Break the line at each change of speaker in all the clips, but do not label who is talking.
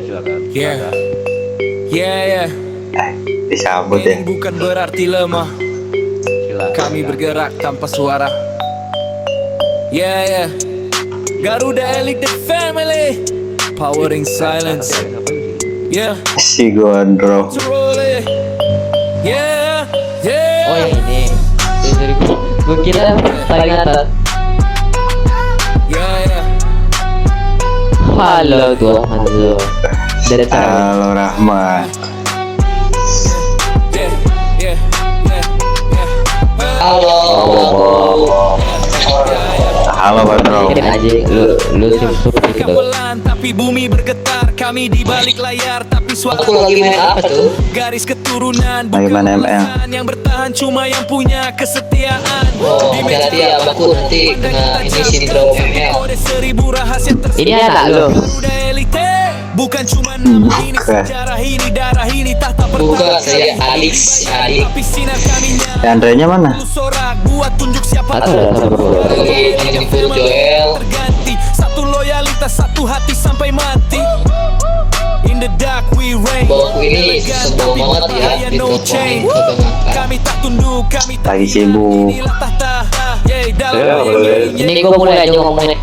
silakan.
Yeah, yeah.
Disambut ya.
Ini bukan berarti lemah.
Silakan.
Kami bergerak tanpa suara. Yeah. Garuda Elite the Family, powering silence. Yeah,
Si Gondro.
truly. Yeah.
Oh ini gue kira paling atas.
Yeah.
Halo Tuhan lu dari sana.
Halo Rahmat.
Yeah.
Halo.
Halo Bandro.
Mungkin aja lu super gitu.
Gamelan tapi bumi bergetar. Kami di balik layar tapi suara
Aku lagi main apa tuh?
garis keturunan
Lagi
bukan
main ML.
alasan. Yang bertahan cuma yang punya kesetiaan.
Oh, hati-hati ya aku nanti kena ini sindrom ML.
Kode 1000 rahasia
Ini anak lu.
Garuda Elite bukan cuma nama ini,
Bukan.
sejarah ini, darah ini, tahta
Bukan,
pertama.
saya Alex.
Tapi sinar kami nyala.
Andrenya mana?
Lu sorak buat tunjuk siapa
Atau ada sama
Terganti,
lagi jemput Joel.
satu loyalitas, satu hati sampai mati. In the dark we reign.
Bawahku ini sebel banget ya
No
diteleponin
change.
ke tengah.
Kami tak tunduk, kami tak
Lagi
hilang.
sibuk.
Inilah tahta. Yeah, dalam
Saya
bayang
boleh.
geng,
Ini gue mulai aja ngomongin.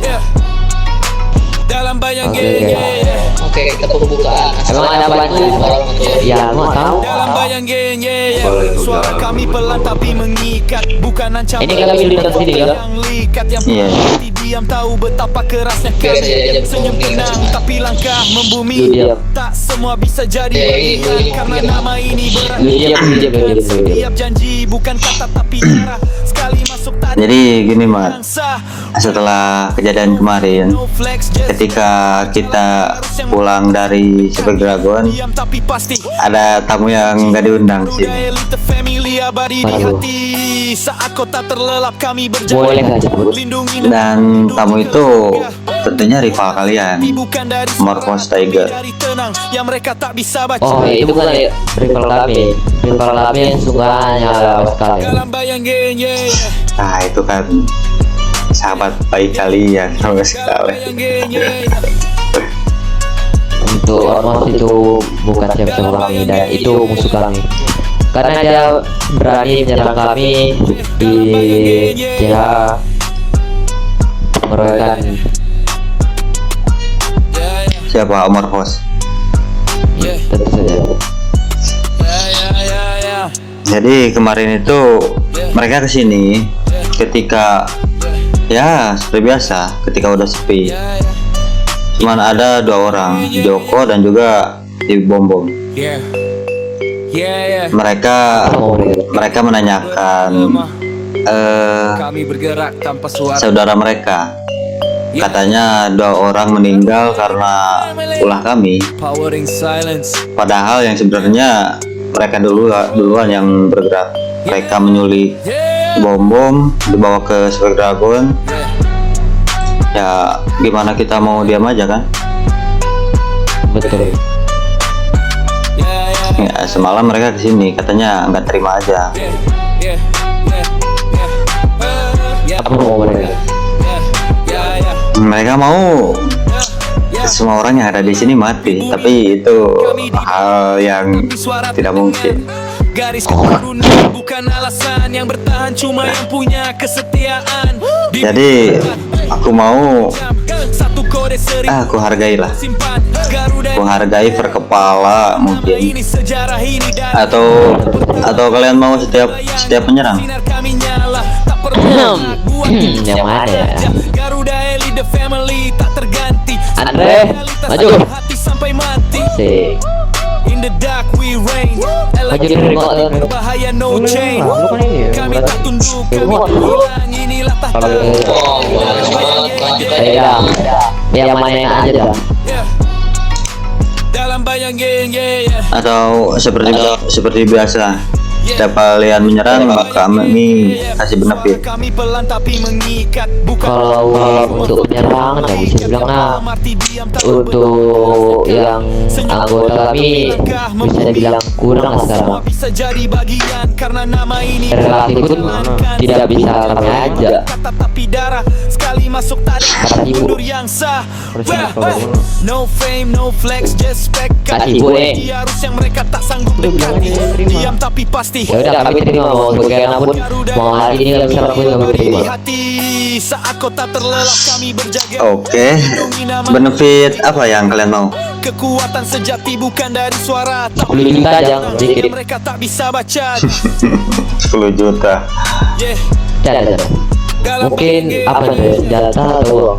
yeah. Dalam bayang
Oke.
geng, yeah.
Oke, kita pembukaan.
Emang ada apaan sih? Ya, mau tahu.
Dalam bayang geng, yeah.
Boleh,
Suara
boleh.
kami pelan tapi mengikat, bukan ancaman.
Ini kami lihat sendiri ya.
Yang likat, yang
Iya.
mati diam tahu betapa kerasnya
Biar
kami.
saya aja
Senyum
ngomongin
tenang
cuma.
tapi langkah membumi.
Lu diam.
Tak semua bisa jadi
Ya,
pilihan
ini
karena
ngomongin.
nama ini berat.
Lu diam, lu diam, lu diam.
Setiap janji bukan kata tapi cara. Sekali masuk tadi
Jadi gini Mat,
sah.
setelah kejadian kemarin,
No flex, just
ketika kita pulang dari Super Dragon,
diam tapi pasti.
ada tamu yang nggak diundang sih.
Garuda Elite Family abadi di
Aduh.
hati. Saat kota terlelap kami
Boleh
berjalan.
nggak sebut?
Lindungi
Dan tamu itu tentunya rival kalian,
bukan dari
Morphos
suara, tapi
Tiger.
dari tenang yang mereka tak bisa baca.
Oh, itu bukan ya rival kami. Rival kami yang sukanya sekali.
Dalam bayang geng, yeah.
Nah itu kan sahabat baik kalian sama
Dalam
sekali.
bayang geng, yeah.
Untuk ormas itu bukan siapa-siapa kami dan itu musuh kami. Karena dia berani menyerang kami di dia meroyokan.
Siapa Morphos?
Yeah.
Tentu saja.
Yeah.
Jadi kemarin itu mereka kesini ketika ya seperti biasa ketika udah sepi. Cuman ada 2 orang, Joko dan juga Ibu Bombom.
Yeah.
Mereka menanyakan
Kami bergerak tanpa suara.
saudara mereka. Katanya 2 orang meninggal karena ulah kami.
Powering silence.
Padahal yang sebenarnya mereka duluan yang bergerak. Mereka menyulik Bom dibawa ke Super Dragon. Ya gimana kita mau diam aja kan?
Betul.
Ya semalam mereka kesini katanya nggak terima aja.
Apa mau mereka?
Mereka mau semua orang yang ada di sini mati, tapi itu hal yang tidak mungkin.
Garis keturunan bukan alasan, yang bertahan cuma yang punya kesetiaan.
Jadi aku mau
Satu kode 1000
aku hargailah.
simpan. Garuda
Aku hargai per kepala mungkin.
ini sejarah ini darah.
Atau kalian mau setiap menyerang?
Sinar kami nyala, tak pernah buat
Yang mana ya?
Garuda Elite the Family tak terganti.
Andre, maju.
Hati sampai mati.
Si.
In the dark we reign.
Maju dulu, Kak.
Berbahaya no chain. Kami tak tunduk, kami
Keluar.
hilang. Inilah tahta.
Oh, bagus banget. Lanjut aja.
Ya, yang main aja dah.
Yeah. Dalam bayang geng, yeah.
Atau seperti biasa Setiap kalian menyerang, kami kasih benefit.
Kami pelan tapi mengikat. Bukan
Kalau untuk penyerangan ya bisa bilang untuk yang anggota kami bisa dibilang kurang sekarang.
bisa jadi bagian karena nama ini
Relasi pun tidak bisa kami ajak.
kata tapi darah sekali masuk tak ada
Kasih, Bu.
mundur yang sah. No fame, no flex, just spec.
Kasih, Bu,
Harus yang mereka tak sanggup dekati. Diam tapi pasti.
Ya udah kami terima mau bagaimanapun mau hari ini kami serap pun kami terima.
Hati saat kota terlelap kami berjaga.
Oke, benefit apa yang kalian mau?
Kekuatan sejati bukan dari suara
10 juta aja sedikit.
mereka tak bisa baca.
10 juta.
Yeah.
Ada. Mungkin apa tuh data atau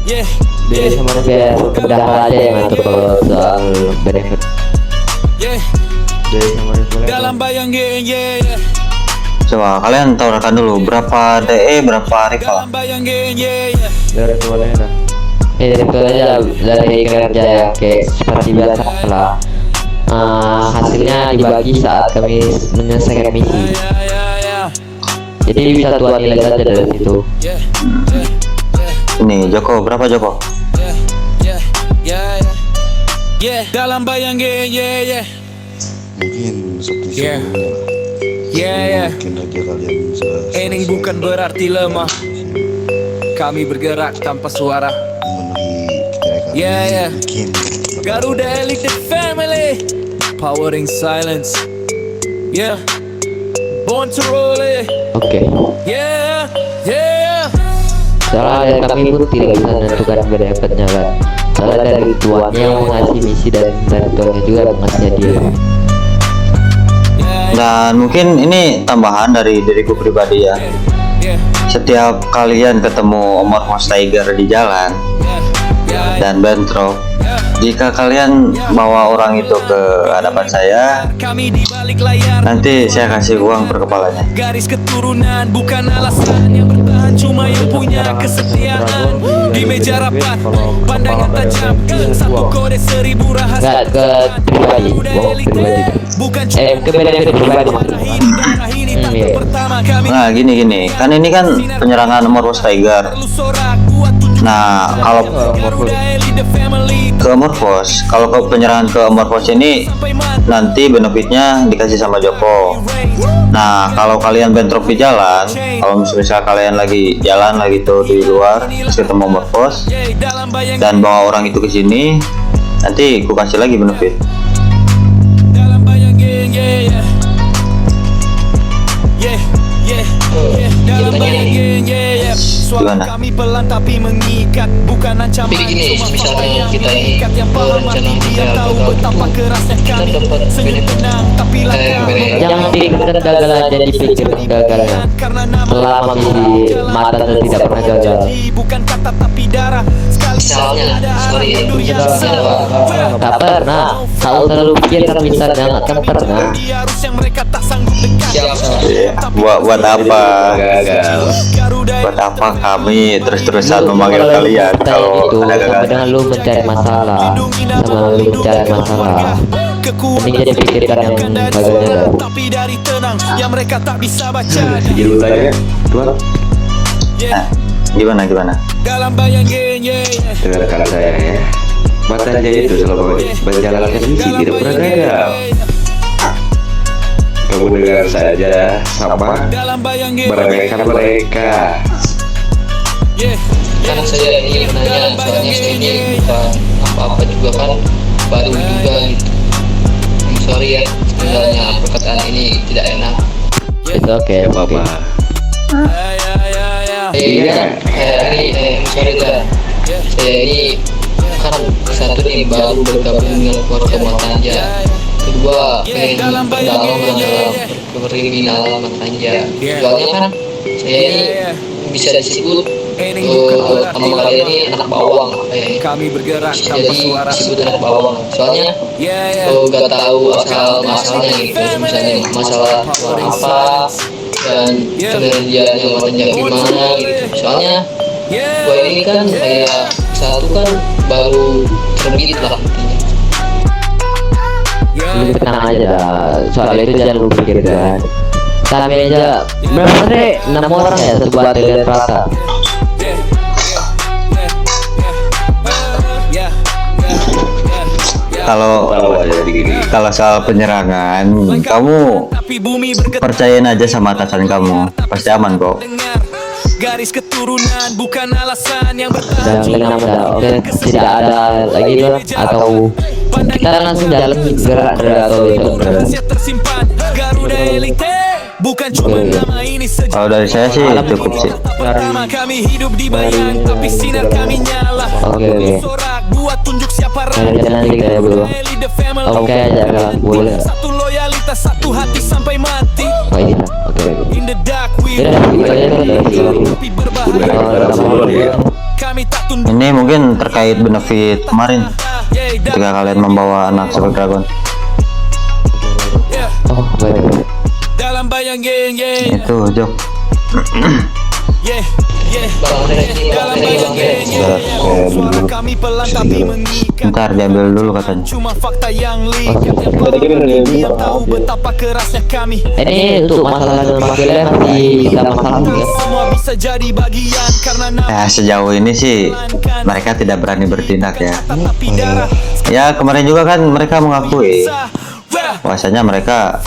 Yeah.
biar sama biar udah aja yang ngatur kalau soal benefit.
Yeah. Dalam bayang yeah.
Coba kalian tawarkan dulu berapa DE, berapa rival?
Dalam bayang yeah.
Itu aja dari kerja ya kayak seperti biasa lah. Hasilnya dibagi saat kami menyelesaikan misi.
Yeah.
Jadi bisa tuan nilai saja dari situ.
Yeah.
Ini Joko, berapa Joko?
Yeah. Dalam bayang yeah.
Mungkin seperti
Yeah.
sebelumnya.
Yeah.
Mungkin aja kalian sudah
Ening
selesai
bukan berarti lemah. Kami bergerak tanpa suara.
memenuhi kriteria kami.
Yeah.
Mungkin
Garuda Elite the Family, powering silence. Yeah, born to roll it.
Oke.
Yeah.
Soalnya kami pun tidak bisa menentukan benefitnya kan. Soalnya dari tuannya yang mengasih misi dan dari tuannya juga mengasih hadiah.
Dan mungkin ini tambahan dari diriku pribadi ya.
Yeah.
Setiap kalian ketemu Omorphos Tiger di jalan dan bentrok, jika kalian bawa orang itu ke hadapan saya,
Kami di balik layar.
nanti saya kasih uang per kepalanya.
Garis keturunan bukan alasan yang bertahan, cuma yang punya kesetiaan. Di meja rapat, pandangan tajam, satu kode 1000 rahasia.
Enggak ke pribadi, wow pribadi.
Bukan
Ke benefit pribadi.
ini tak
Iya.
pertama kami.
Nah gini, kan ini kan penyerangan Omorphos Tiger.
Perlu sorak buat tunjuk.
Nah kalau
Garuda Elite the Family,
ke Omorphos, kalau ke penyerangan ke Omorphos ini
sampai mati.
nanti benefitnya dikasih sama Joko. Nah kalau kalian bentrok di jalan, kalau misalnya kalian lagi jalan lagi tuh di luar terus ketemu Omorphos
Yeah, dalam bayang
dan bawa orang itu ke sini, nanti ku kasih lagi benefit.
dalam bayang yeah. Dalam bayang yeah. Suara
Gimana?
kami pelan tapi mengikat, bukan ancaman.
Tapi gini,
cuma
misalnya
fakta yang
kita ini
mengikat, yang paham
berencana
arti dia
kita
tahu
bakal
betapa
itu,
kerasnya
kita
kami.
dapat
Senyum
benefit.
tenang tapi langkah
benefit.
Jangan pikirkan kegagalan dan dipikirkan kegagalan.
karena nama
Selama misi mata dan tidak pernah gagal.
bukan kata tapi darah. Sekali
Misalnya,
ada arah
sorry,
mundur yang sah.
Tak pernah. Kau selalu pikirkan bisa dan akan pernah.
Dia harus yang mereka tak sanggup dekat.
Siap.
Iya, buat apa?
Garuda
Buat apa kami terus-terusan memanggil kalian kalau
itu
ada
sama
gagal?
dengan lu mencari masalah, sama lu mencari masalah. Mending jadi pikirkan yang gagalnya.
tapi dari tenang yang mereka tak bisa baca.
Jadi tanya, Tuan,
Nah, gimana?
Dalam bayang yeah.
dengarkan saya ya. Mata Jaya itu selama menjalankan misi tidak pernah gagal. Kamu dengar saja sama
Dalam bayang
meremehkan mereka.
Karena saya ingin menanya, soalnya saya ini bukan apa-apa juga kan, baru juga gitu. Sorry ya, sebenarnya perkataan ini tidak enak.
Itu oke.
Bapak,
Iya, saya ini, sorry kan, saya ini kan satu nih baru bergabung dengan keluarga Matanja. Kedua, pengen berdalam dalam kriminal Matanja. Soalnya kan saya ini bisa disebut sama kalian ini anak bawang,
Kami bergerak tanpa
jadi
suara.
disebut anak bawang. Soalnya gak tahu asal masalahnya gitu, misalnya masalah apa dan kinerjanya Matanja gimana gitu. Soalnya gua ini kan kayak satu kan baru terbit lah intinya.
Lu tenang aja dah. Soal itu jangan lu pikirkan. Kami aja berapa deh? 6 orang ya satu batalion rata.
Kalau soal penyerangan, kamu percayain aja sama atasan kamu, pasti aman kok.
Garis keturunan bukan alasan yang
Dan
bertahan.
tenang dah. Oke, tidak ada lagi lah. Atau kita langsung jalan gerak atau itu.
Rahasia tersimpan Garuda Elite bukan cuma nama ini saja.
Kalau dari saya sih cukup sih.
Pertama kami hidup di bayang tapi sinar kami nyala.
Oke.
Sorak buat tunjuk siapa
Nanti nanti kita ya bro. Oke aja kalau boleh.
Satu loyalitas satu hati sampai mati.
Oh iya. Oke.
In the dark we
Ya, kita aja kan dari sini.
tapi berbahaya. Kami tak tunduk.
Ini mungkin terkait benefit kemarin ketika kalian membawa anak Super Dragon.
Oh baik.
Dalam bayang
Itu Jok.
Dalam bayang suara kami pelan tapi mengikat.
Ntar diambil dulu katanya.
Cuma fakta yang lihat yang tahu betapa kerasnya kami.
Ini untuk masalah dan masalah masih kita masalah ya.
Semua bisa jadi bagian karena
Ya sejauh ini sih mereka tidak berani bertindak ya.
tapi darah
Ya kemarin juga kan mereka mengakui bahwasanya mereka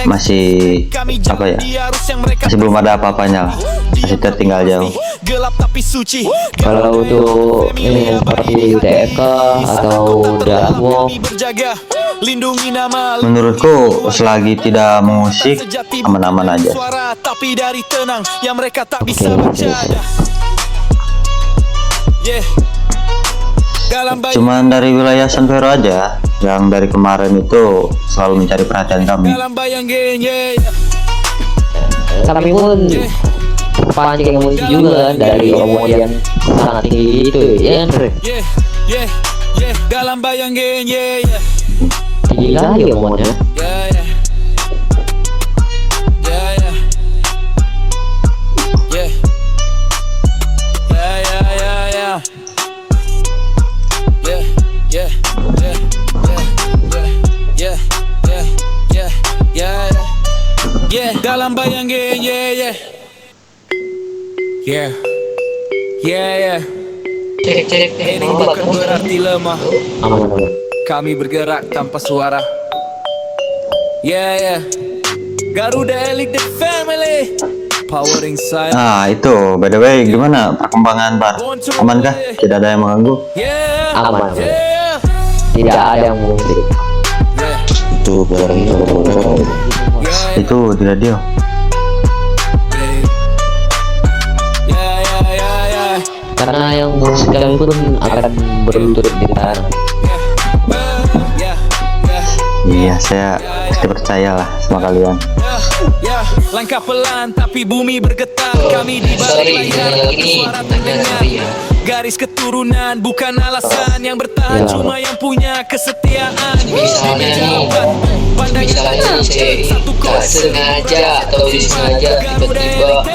masih apa ya, masih belum ada apa-apanya lah, masih tertinggal jauh.
gelap tapi suci.
Kalau untuk ini seperti TFK atau Dasmo,
Berjaga lindungi nama
Menurutku selagi tidak mengusik aman-aman aja.
suara tapi dari tenang yang mereka tak bisa baca. Dalam bayang
Cuman dari wilayah San Vero aja yang dari kemarin itu selalu mencari perhatian kami.
dalam bayang
kami pun pancing emosi juga dari omongan yang sangat tinggi itu ya kan?
dalam bayang
Tinggi kali omongannya.
Dalam bayang yeah.
Cek
Ini bukan berarti lemah.
Aman.
Kami bergerak tanpa suara. Garuda Elite the Family. Power inside.
Nah itu by the way gimana perkembangan Bar? Aman kah? Tidak ada yang mengganggu?
Aman. Tidak ada yang mungkin.
Itu barang
Itu di radio.
Karena yang musik kami pun akan berlutut di tanah.
Iya saya pasti percaya lah sama kalian.
Langkah pelan tapi bumi bergetar. Kami di balik layar tapi suara terdengar. Garis keturunan bukan alasan yang bertahan, cuma yang punya kesetiaan.
Misalnya nih, satu tak sengaja atau disengaja tiba-tiba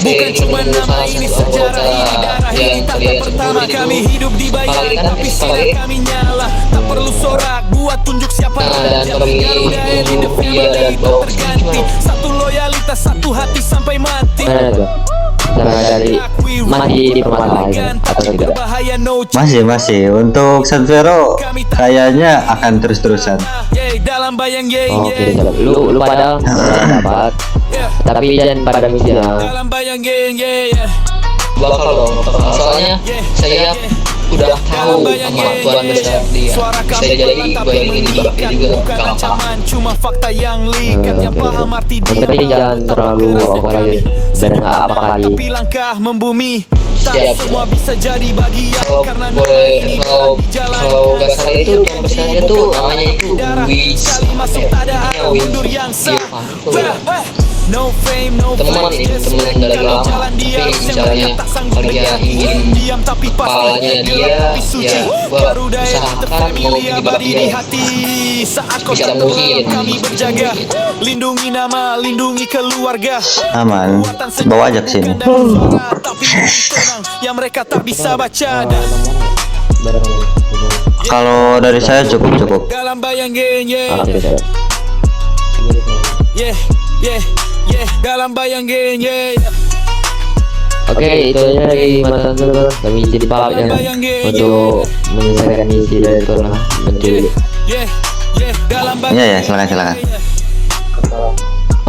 bukan cuma nama ini sejarah ini darah ini tak pertama kami hidup di bayang tapi sinar kami nyala tak perlu sorak buat tunjuk siapa raja. Garuda Elite Family terganti satu loyalitas satu hati sampai mati.
Mana tuh? Karena dari masih di permasalahan atau tidak?
Berbahaya no
Masih untuk San Vero kayaknya akan terus-terusan.
dalam bayang
Oke, lu pada dapat, tapi jangan pada misi ya.
dalam bayang
bakal dong. Soalnya saya udah tahu sama Tuhan besar dia. Bisa jadi gue yang ini bakal juga gampang.
cuma fakta yang likat yang paham arti
Yang penting jangan terlalu apa lagi dan nggak apa kali.
tapi langkah membumi tak
Siap.
semua bisa jadi bagian
Kalau
karena
boleh,
ini
kalau
jalan
nggak salah itu yang besarnya tuh namanya itu Wis.
kali masuk tak ada arah mundur yang sah. No fame, no
Teman ini teman dari lama, tapi misalnya kalian ingin
diam tapi
kepalanya dia, ya gua usahakan mau jadi bagian
di hati saat kau
bisa
tenggelam
mungkin.
kami berjaga lindungi nama lindungi keluarga
Aman, bawa aja ke sini.
tapi tenang yang mereka tak bisa baca.
Kalau dari saya cukup.
Dalam bayang geng,
Oke, Dad.
dalam bayang geng,
Oke, itu aja dari mantan dulu. Kami jadi pamit ya untuk menyelesaikan misi dari Tuna mencuri.
dalam
Iya ya, silakan.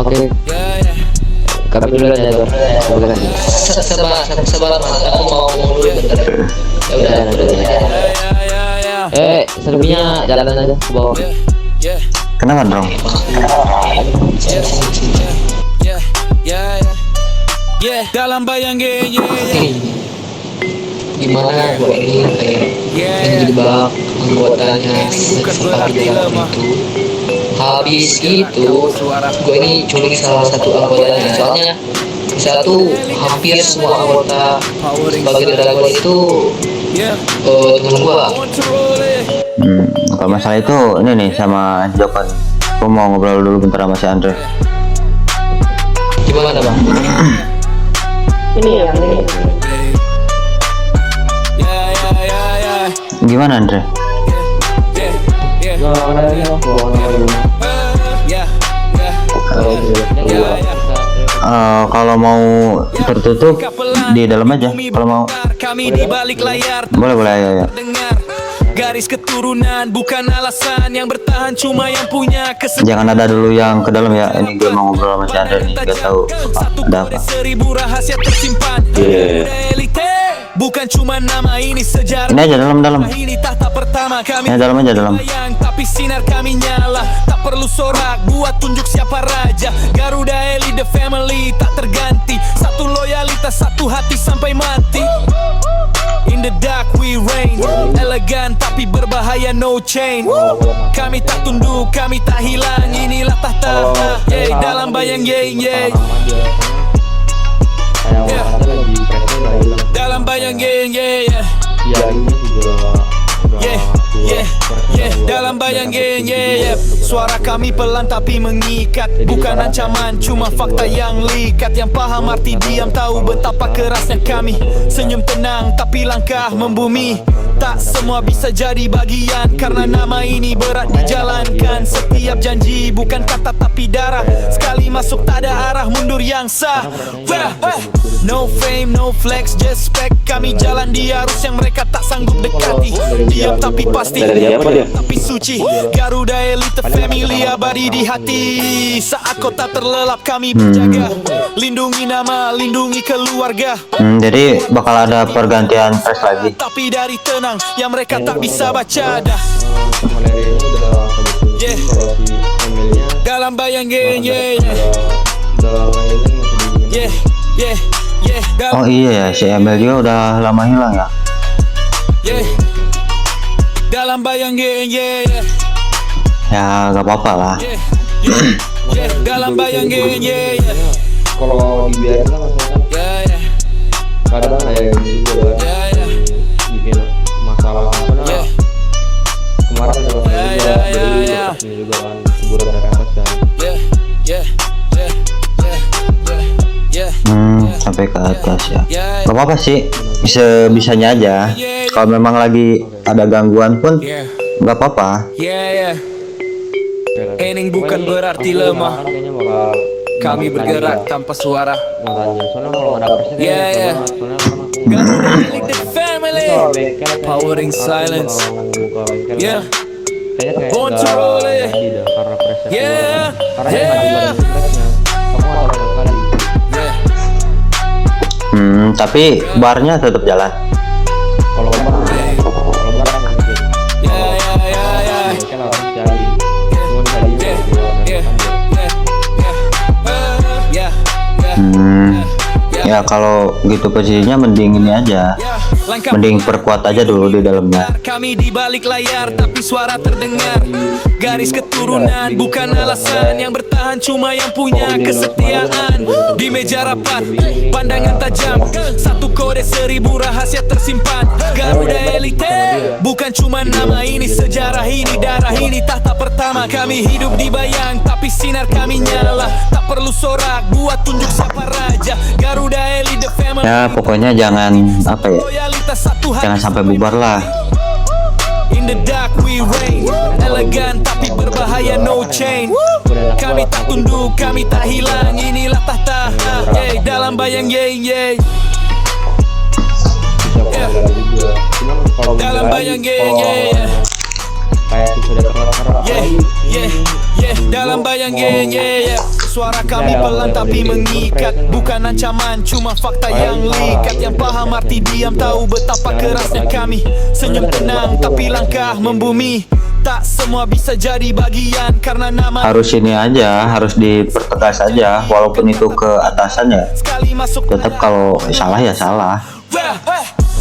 Oke, kami dulu ya, Dor. Terima kasih.
Sabar mas, aku mau ngomong dulu bentar. Ya udah.
Selebihnya jalan aja ke bawah.
Kenapa dong?
dalam bayang geng,
Gimana gue ini kayak menjebak anggotanya seperti dalam itu. Habis itu gue ini culik salah satu anggotanya, soalnya satu hampir semua anggota sebagai dragon itu temen gue.
Kalau masalah itu ini nih sama Joko. Aku mau ngobrol dulu bentar sama si Andre.
Gimana bang?
Gimana Andre? Kalau mau tertutup di dalam aja. Kalau mau
kami di balik layar
boleh ayo.
dengar. Garis keturunan bukan alasan, yang bertahan cuma yang punya
Jangan ada dulu yang ke dalam ya. Ini gue mau ngobrol sama si Andre nih. Gak tahu ada apa.
Seribu rahasia tersimpan. Elite bukan cuma nama, ini sejarah.
Ini aja dalam.
Ini tahta pertama kami.
Ya, dalam aja, dalam.
Bayang, tapi sinar kami nyala. Tak perlu sorak buat tunjuk siapa raja. Garuda Elite the family tak terganti. Satu loyalitas, satu hati sampai mati. In the dark we reign, elegan tapi berbahaya, no chain. Kami tak tunduk, kami tak hilang. Inilah tahta, dalam bayang dalam bayang dalam bayang suara kami pelan tapi mengikat. Bukan ancaman, cuma fakta yang likat. Yang paham arti diam tahu betapa kerasnya kami. Senyum tenang tapi langkah membumi. Tak semua bisa jadi bagian, karena nama ini berat dijalankan. Setiap janji bukan kata tapi darah. Sekali masuk tak ada arah mundur yang sah. No fame, no flex, just spec. Kami jalan di arus yang mereka tak sanggup dekati. Diam tapi pasti, tapi suci. Garuda Elite family abadi di hati. Saat kota terlelap kami berjaga. Lindungi nama, lindungi keluarga.
Jadi bakal ada pergantian fresh lagi.
Tapi dari tenang, yang mereka tak bisa baca dah. Dalam bayang geng,
Oh iya ya, si Emil juga udah lama hilang ya.
Dalam bayang geng,
Ya gak apa-apa lah.
dalam bayang geng,
Kalau dibiarin kan maksudnya kadang kayak gitu kan bikin masalah apa nah. Kemarin ada masalah juga juga kan kuburan dari atas kan.
Sampai ke atas ya. Gak apa-apa sih, bisa-bisanya aja. Kalau memang lagi ada gangguan pun gak apa-apa.
Ening bukan berarti lemah.
Kayaknya bakal
Kami bergerak tanpa suara.
makanya soalnya kalau ada persnya soalnya
Garuda Elite the family, powering silence.
Kayaknya kayak
Born to roll it.
karena presnya karena
Yeah.
presnya kamu ada kali
Tapi barnya tetap jalan.
kalau kemarin kan mungkin
Yeah.
kan harus jadi cuma tadi
Ya kalau gitu posisinya mending ini aja. Mending perkuat aja dulu di dalamnya.
Kami di balik layar tapi suara terdengar. Garis keturunan bukan alasan, yang bertahan cuma yang punya kesetiaan. Di meja rapat, pandangan tajam, satu kode seribu rahasia tersimpan. Garuda Elite bukan cuma nama, ini sejarah, ini darah, ini tahta pertama. Kami hidup di bayang tapi sinar kami nyala. Tak perlu sorak buat tunjuk siapa raja. Garuda Elite family.
Ya pokoknya jangan apa ya, jangan sampai bubar lah.
In the dark we reign, elegan tapi berbahaya, no chain. Kami tak tunduk, kami tak hilang, inilah tahta. Dalam bayang yeah.
bisa kok juga. Cuman kalau
Dalam bayang
kayak
yeah.
sudah terlalu
Dalam bayang yeah. Suara kami pelan tapi mengikat, bukan ancaman, cuma fakta yang likat. Yang paham arti diam tahu betapa kerasnya kami. Senyum tenang tapi langkah membumi. Tak semua bisa jadi bagian karena nama
Harus ini aja, harus dipertegas aja, walaupun itu ke atasannya.
sekali masuk
Tetap kalau salah ya salah.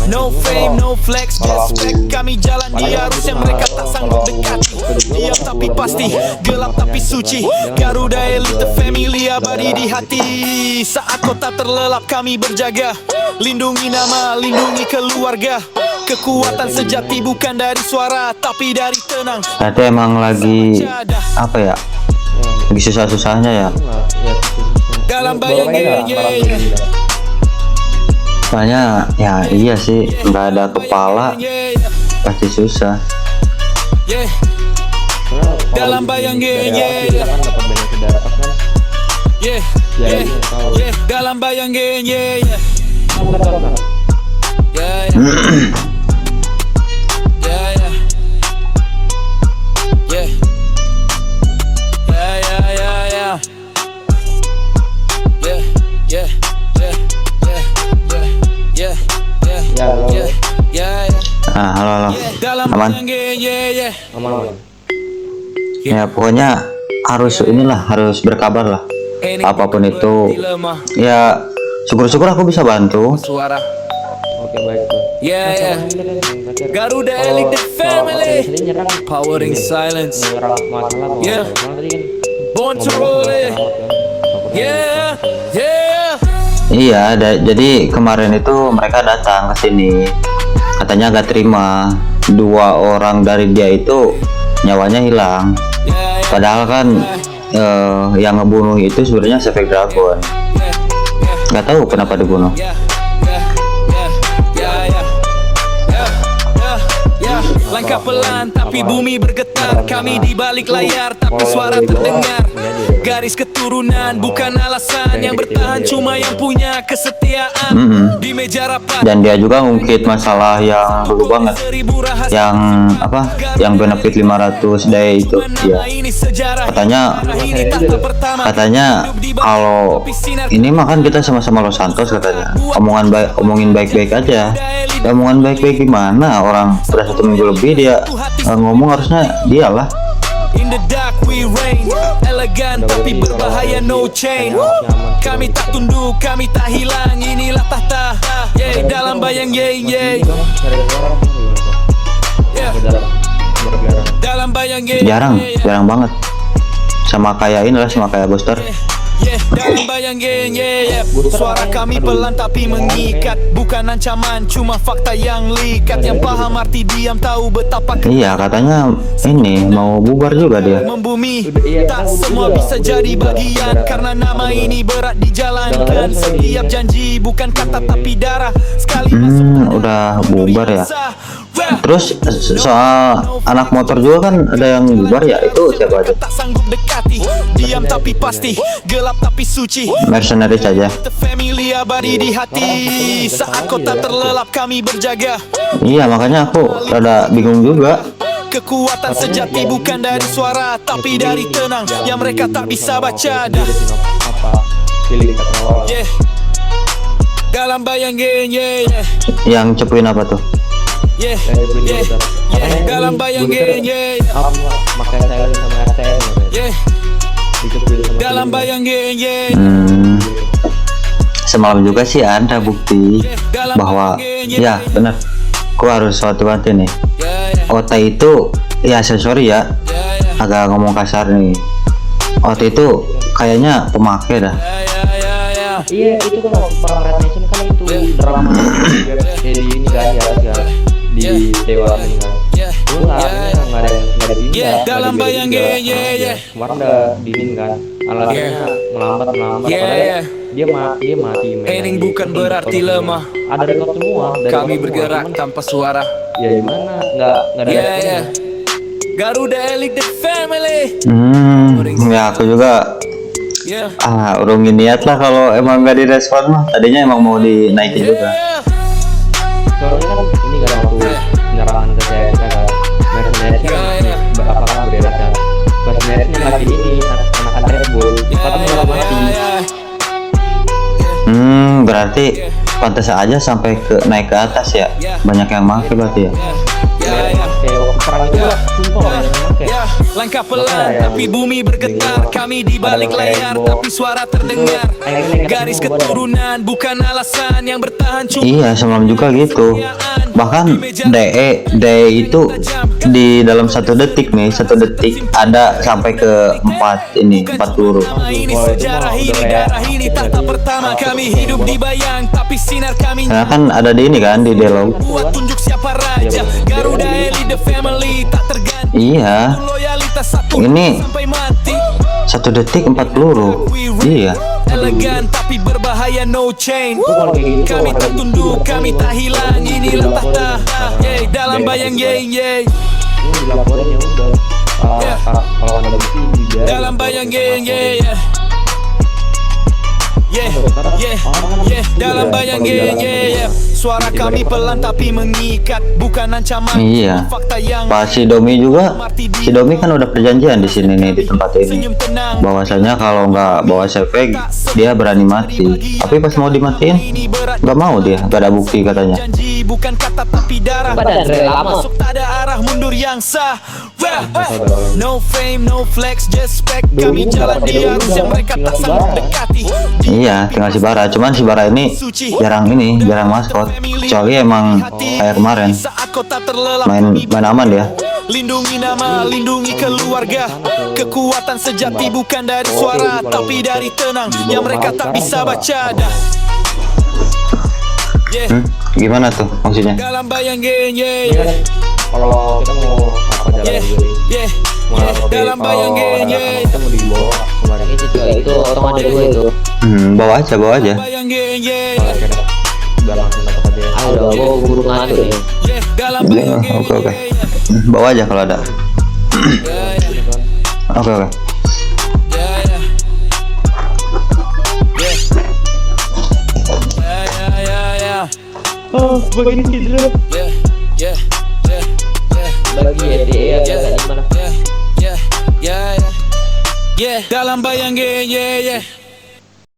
No fame, no flex, just respect. Kami jalan di arus yang mereka tak sanggup dekati. Diam tapi pasti, gelap tapi suci. Garuda Elite the family abadi di hati. Saat kota terlelap kami berjaga, lindungi nama, lindungi keluarga. Kekuatan sejati bukan dari suara, tapi dari tenang.
Berarti emang lagi apa ya? Lagi susah-susahnya ya.
Dalam bayang yeah.
Soalnya ya iya sih, nggak ada kepala pasti susah.
Yeah. Dalam bayang yeah.
kan dapat benefit dari atas kan.
Yeah. Dalam bayang yeah. Yeah.
Nah, halo. Aman.
Aman.
Ya pokoknya harus harus berkabar lah. Apapun itu, ya syukur-syukur aku bisa bantu.
Suara.
Oke, baik tuh.
Yeah. Garuda Elite Family. Powering silence.
Masalah
Yeah.
tadi kan.
Born to roll it. Yeah.
Iya, jadi kemarin itu mereka datang ke sini. Katanya gak terima 2 orang dari dia itu nyawanya hilang. Padahal kan yang ngebunuh itu sebenarnya Savage Dragon. Gak tahu kenapa dibunuh.
Langkah pelan tapi bumi bergetar. Kami di balik layar tapi suara terdengar. Garis keturunan bukan alasan. Yang bertahan cuma yang punya kesetiaan. Di meja rapat.
Dan dia juga ngungkit masalah yang dulu banget, yang apa, yang benefit 500 day itu ya. Katanya kalau ini mah kan kita sama-sama Los Santos katanya. Omongin baik-baik aja. Omongan baik-baik gimana, orang udah 1 minggu lebih dia ngomong, harusnya dialah.
In the dark we reign, elegan tapi berbahaya, no chain. Kami tak tunduk, kami tak hilang, inilah tahta. Dalam bayang yeah. Dalam bayang
Jarang banget. Sama kayak inilah, sama kayak Booster.
Dalam bayang yeah. Suara kami pelan tapi mengikat, bukan ancaman, cuma fakta yang likat. Yang paham arti diam tahu betapa
Iya, katanya ini mau bubar juga dia.
membumi. Tak semua bisa jadi bagian karena nama ini berat dijalankan. Setiap janji bukan kata tapi darah. Sekali
Udah bubar ya. Terus soal anak motor juga kan ada yang bubar ya, itu siapa aja?
Tak sanggup dekati, diam tapi pasti, gelap tapi suci.
Mercenaries aja.
The family abadi di hati. Saat kota terlelap kami berjaga.
Iya, makanya aku rada bingung juga.
Kekuatan sejati bukan dari suara tapi dari tenang yang mereka tak bisa baca.
Feeling tak kenal.
Yeah. Dalam bayang yeah.
Yang cepuin apa tuh?
Yeah. Dalam bayang yeah.
Makai silent sama RTM.
Yeah. Dalam bayang yeah.
Semalam juga sih ada bukti bahwa ya benar, aku harus suatu bantu nih. Ota itu ya, sorry ya, agak ngomong kasar nih. Ota itu kayaknya pemakai dah.
Iya, itu kan perang Red Nation kan itu drama di ini kan di Dewa ini kan. Itu artinya nggak ada pindah.
Dalam bayang yeah.
Kemarin udah dinin kan, alasannya melambat. Padahal dia mati men.
Hening bukan berarti lemah.
Ada rekod semua dari
Kami
orang
bergerak
semua, cuman
tanpa suara.
ya gimana nggak ada rekodnya.
Garuda Elite the Family.
Ya aku juga urungin niat lah kalau emang nggak direspon mah. Tadinya emang mau dinaikin juga.
Soalnya kan ini kan waktu penyerangan ke saya kita kan merchandise apakah beredar kan merchandise-nya lagi ini anak-anak Red Bull tapi malah mati.
Berarti pantas aja sampai naik ke atas ya. Banyak yang make berarti ya.
Kayak waktu perang itu lah sumpah banyak yang pakai.
Langkah pelan tapi bumi bergetar. Kami di balik layar tapi suara terdengar. Garis keturunan bukan alasan yang bertahan cuma.
Iya semalam juga gitu. Bahkan DE itu di dalam 1 detik nih, 1 detik ada sampai ke 4 peluru.
Ini sejarah ini, darah ini tahta pertama. Kami hidup di bayang tapi sinar kami
Karena kan ada di ini kan di dialog.
buat tunjuk siapa raja. Garuda Elite the Family tak terganti.
Iya.
Loyalitas satu
Ini
sampai mati.
1 detik 4 peluru. Iya.
Elegan tapi berbahaya, no chain.
Kalau kayak gitu
Kami tak tunduk, kami tak hilang. Inilah tahta. Dalam bayang
ini dilaporin ya udah. Kalau ada bukti dibiarin.
dalam bayang dalam bayang suara kami pelan tapi mengikat, bukan ancaman.
Iya.
Fakta yang
Pak si Domi juga. Si Domi kan udah perjanjian di sini nih di tempat ini.
senyum tenang.
Bahwasanya kalau nggak bawa save dia berani mati. Tapi pas mau dimatiin nggak mau dia. Gak ada bukti katanya.
Janji bukan kata tapi darah.
Badan lama.
Masuk tak ada arah mundur yang sah. No fame, no flex, just spec. Kami jalan di arus yang mereka tak sanggup dekati.
Iya, tinggal si Bara. Cuman si Bara ini jarang maskot. Kecuali emang kayak kemarin
Saat kota terlelap
main aman dia.
lindungi nama, lindungi keluarga. Kekuatan sejati bukan dari suara tapi dari tenang yang mereka tak bisa baca dah.
Gimana tuh maksudnya?
Dalam bayang
Kalau kita mau apa jalan dulu nih.
dalam bayang
Kita mau dibawa kemarin
Itu orang ada 2 itu.
Bawa aja.
bayang
udah langsung dapat aja.
Ayo gua buru ngantuk nih.
dalam
Ya,
bayang
oke. Bawa aja kalau ada. Oke.
Begini gitu.
Bagi ya gimana?
dalam bayang